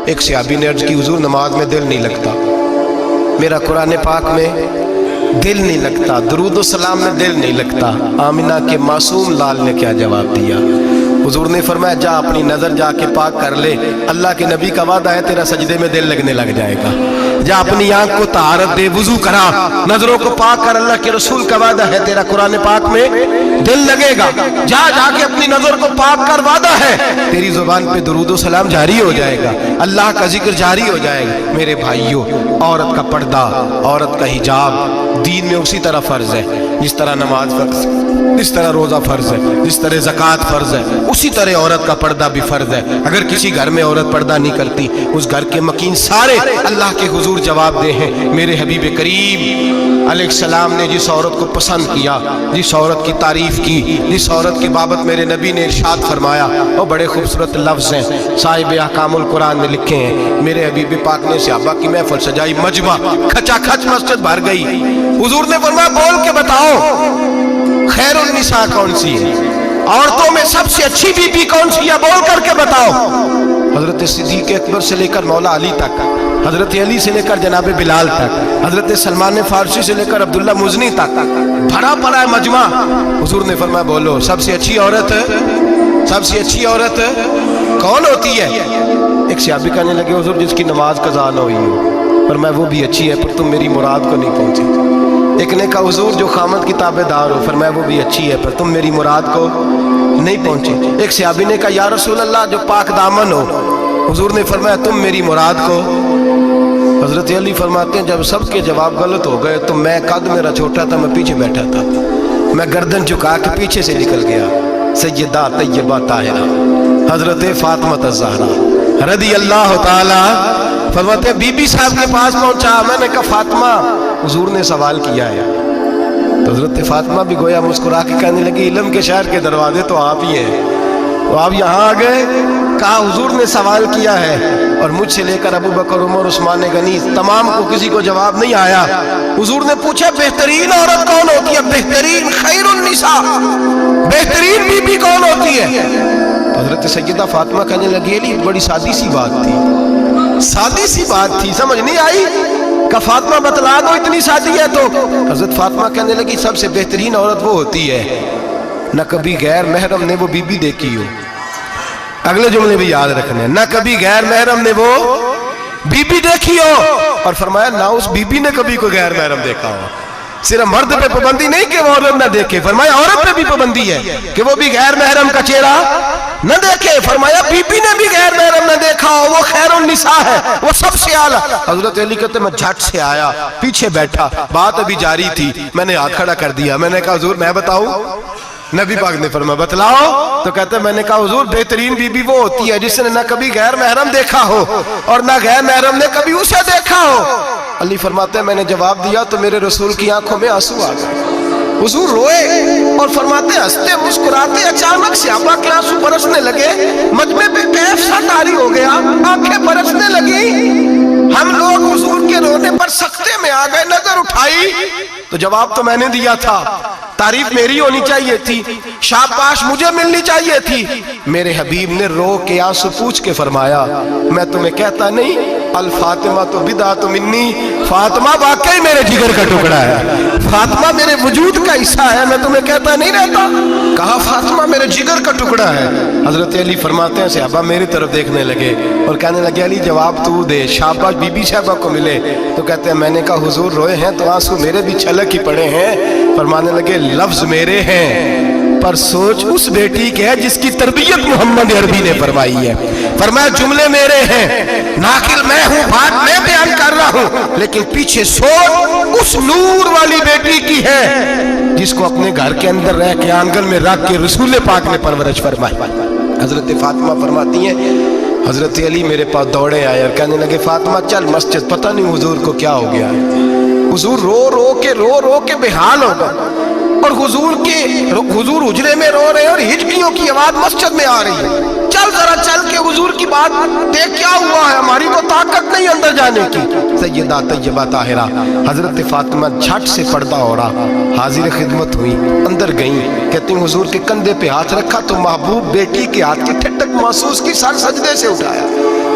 ایک صحابی نے عرض کی حضور نماز میں دل نہیں لگتا، میرا قرآن پاک میں دل نہیں لگتا، درود و سلام میں دل نہیں لگتا۔ آمنہ کے معصوم لال نے کیا جواب دیا؟ حضور نے فرمایا جا اپنی نظر جا کے پاک کر لے، اللہ کے نبی کا وعدہ ہے تیرا سجدے میں دل لگنے لگ جائے گا۔ جا اپنی آنکھ کو طہارت دے، وضو کرا، نظروں کو پاک کر، اللہ کے رسول کا وعدہ ہے تیرا قرآن پاک میں دل لگے گا۔ جا کے اپنی نظر کو پاک کر، وعدہ ہے تیری زبان پہ درود و سلام جاری ہو جائے گا، اللہ کا ذکر جاری ہو جائے گا۔ میرے بھائیوں، عورت کا پردہ، عورت کا حجاب دین میں اسی طرح فرض ہے جس طرح نماز فرض ہے، جس طرح روزہ فرض ہے، جس طرح زکوٰۃ فرض ہے، اسی طرح عورت کا پردہ بھی فرض ہے۔ اگر کسی گھر میں عورت پردہ نہیں کرتی، اس گھر کے مکین سارے اللہ کے حضور جواب دے ہیں۔ میرے حبیب کریم علیہ السلام نے جس عورت کو پسند کیا، جس عورت کی تعریف کی، جس عورت کی بابت میرے نبی نے ارشاد فرمایا، وہ بڑے خوبصورت لفظ ہیں، صاحب احکام القرآن میں لکھے ہیں۔ میرے حبیب پاک نے صحابہ کی محفل سجائی، مجمع کھچا کھچ مسجد بھر گئی۔ حضور نے فرمایا بول کے بتاؤ خیر النساء کون سی ہے، عورتوں میں سب سے اچھی بی بی کون سی ہے، بول کر کے بتاؤ۔ حضرت صدیق اکبر سے لے کر مولا علی تک، حضرت علی سے لے کر جناب بلال تک، حضرت سلمان فارسی سے لے کر عبداللہ مزنی تک بھرا پڑا ہے مجمع۔ حضور نے فرمایا بولو سب سے اچھی عورت، سب سے اچھی عورت کون ہوتی ہے؟ ایک صحابی کہنے لگے حضور جس کی نماز قضا نہ ہوئی ہو، فرمایا وہ بھی اچھی ہے پر تم میری مراد کو نہیں پہنچے۔ ایک نے کہا حضور جو خامد کی تابع دار ہو، فرمایا وہ بھی اچھی ہے پر تم میری مراد کو نہیں پہنچے۔ ایک صحابی نے کہا یا رسول اللہ جو پاک دامن ہو، حضور نے فرمایا تم میری مراد کو۔ حضرت علی فرماتے ہیں جب سب کے جواب غلط ہو گئے تو میں، قد میرا چھوٹا تھا، میں پیچھے بیٹھا تھا، میں گردن جھکا کے پیچھے سے نکل گیا۔ سیدہ طیبہ طاہرہ حضرت فاطمہ الزہرا رضی اللہ تعالی فرماتے ہیں بی بی صاحب کے پاس پہنچا، میں نے کہا فاطمہ حضور نے سوال کیا ہے۔ تو حضرت فاطمہ بھی گویا مسکرا کے کہنے لگی علم کے شہر کے دروازے تو آپ ہی ہیں، تو آپ یہاں آ گئے؟ کہا حضور نے سوال کیا ہے اور مجھ سے لے کر ابو بکر عمر عثمان غنی تمام کو کسی کو جواب نہیں آیا۔ حضور نے پوچھا بہترین عورت کون ہوتی ہے، بہترین خیر النساء، بہترین بی بی کون ہوتی ہے؟ حضرت سیدہ فاطمہ کہنے لگی علی بڑی سادی سی بات تھی، سادی سی بات تھی، سمجھ نہیں آئی؟ کہ فاطمہ بتلا دو اتنی سادی ہے تو۔ حضرت فاطمہ کہنے لگی سب سے بہترین عورت وہ ہوتی ہے نہ کبھی غیر محرم نے وہ بی بی دیکھی ہو، اگلے جملے بھی یاد رکھنے، نہ کبھی غیر محرم نے وہ بی بی دیکھی ہو، اور فرمایا نہ اس بی بی نے کبھی کوئی غیر محرم دیکھا ہو۔ صرف مرد پہ پابندی نہیں کہ وہ عورت نہ دیکھے، فرمایا عورت پہ بھی پابندی ہے کہ وہ بھی غیر محرم کا چہرہ نہ دیکھے، فرمایا بی بی نے بھی غیر محرم نہ دیکھا ہو، وہ خیر النساء ہے، وہ سب سے اعلیٰ۔ حضرت علی کہتے میں جھٹ سے آیا، پیچھے بیٹھا، بات ابھی جاری تھی، میں نے ہاتھ کھڑا کر دیا، میں نے کہا حضور میں بتاؤں؟ نبی پاک نے فرمایا بتلاؤ، تو کہتے میں نے کہا حضور بہترین بی بی وہ ہوتی ہے جس نے نہ کبھی غیر محرم دیکھا ہو اور نہ غیر محرم نے کبھی اسے دیکھا ہو۔ علی فرماتے ہیں میں نے جواب دیا تو میرے رسول کی آنکھوں میں آنسو آ گئے، حضور روئے اور فرماتے ہیں ہنستے مسکراتے اچانک صحابہ کے آنسو برسنے لگے، مجمع پہ کیف سا طاری ہو گیا، آنکھیں برسنے لگی۔ ہم لوگ حضور کے رونے پر سکتے میں آ گئے، نظر اٹھائی تو جواب تو میں نے دیا تھا، تعریف میری ہونی چاہیے تھی، شاباش مجھے ملنی چاہیے تھی۔ میرے حبیب نے رو کے آنسو پوچھ کے فرمایا میں تمہیں کہتا نہیں الفاطمہ تو بدعۃ منی، فاطمہ واقعی میرے جگر کا ٹکڑا ہے، فاطمہ میرے وجود کا حصہ ہے، میں تمہیں کہتا نہیں رہتا؟ کہا فاطمہ میرے جگر کا ٹکڑا ہے۔ حضرت علی فرماتے ہیں صحابہ میری طرف دیکھنے لگے اور کہنے لگے علی جواب تو دے، شاباش بی بی صاحبہ کو ملے۔ تو کہتے ہیں میں نے کہا حضور روئے ہیں تو آنسو میرے بھی چھلک ہی پڑے ہیں۔ فرمانے لگے لفظ میرے ہیں پر سوچ اس بیٹی کے ہے جس کی تربیت محمد عربی نے فرمائی ہے۔ فرمایا جملے میرے ہیں، ناقل میں ہوں، بات میں بیان کر رہا ہوں، لیکن پیچھے سوچ اس نور والی بیٹی کی ہے جس کو اپنے گھر کے اندر رہ کے آنگن میں رکھ کے رسول پاک نے پرورش فرمائی۔ حضرت فاطمہ فرماتی ہیں حضرت علی میرے پاس دوڑے آئے اور کہنے لگے فاطمہ چل مسجد، پتہ نہیں حضور کو کیا ہو گیا ہے۔ حضور رو رو کے بحال ہو گئے اور حضور حجرے میں رو رہے ہیں اور ہجکیوں کی آواز مسجد میں آ رہی ہے، چل ذرا چل کے حضور کی بات دیکھ کیا ہوا ہے، ہماری تو طاقت نہیں اندر جانے کی۔ سیدہ طیبہ طاہرہ حضرت فاطمہ جھٹ سے پردہ اوڑا، حاضر خدمت ہوئی، اندر گئیں، کہتی ہیں حضور کے کندھے پہ ہاتھ رکھا تو محبوب بیٹی کے ہاتھ کی ٹھنڈک محسوس کی، سر سجدے سے اٹھایا،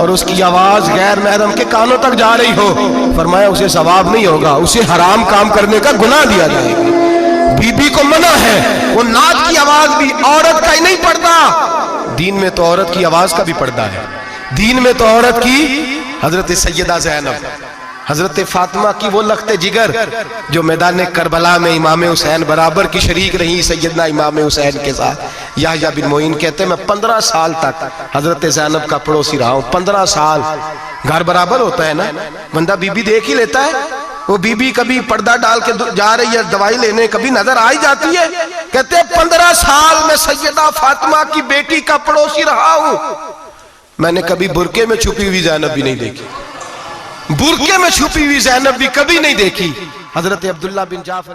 اور اس کی آواز غیر محرم کے کانوں تک جا رہی ہو، فرمایا اسے ثواب نہیں ہوگا، اسے حرام کام کرنے کا گناہ دیا جائے گا۔ بی بی کو منع ہے، وہ نعت کی آواز بھی عورت کا ہی نہیں پڑتا، دین میں تو عورت کی آواز کا بھی پردہ ہے، دین میں تو عورت کی، حضرت سیدہ زینب، حضرت فاطمہ کی وہ لخت جگر جو میدان کربلا میں امام حسین برابر کی شریک رہی سیدنا امام حسین کے ساتھ۔ یحییٰ بن معین کہتے ہیں میں 15 سال تک حضرت زینب کا پڑوسی رہا ہوں، 15 سال، گھر برابر ہوتا ہے نا، بندہ بی بی دیکھ ہی لیتا ہے، وہ بی بی کبھی پردہ ڈال کے جا رہی ہے دوائی لینے، کبھی نظر آئی جاتی ہے، کہتے ہیں 15 سال میں سیدہ فاطمہ کی بیٹی کا پڑوسی رہا ہوں، میں نے کبھی برقعے میں چھپی ہوئی زینب بھی نہیں دیکھی، برقعے میں چھپی ہوئی زینب بھی کبھی نہیں دیکھی۔ حضرت عبداللہ بن جعفر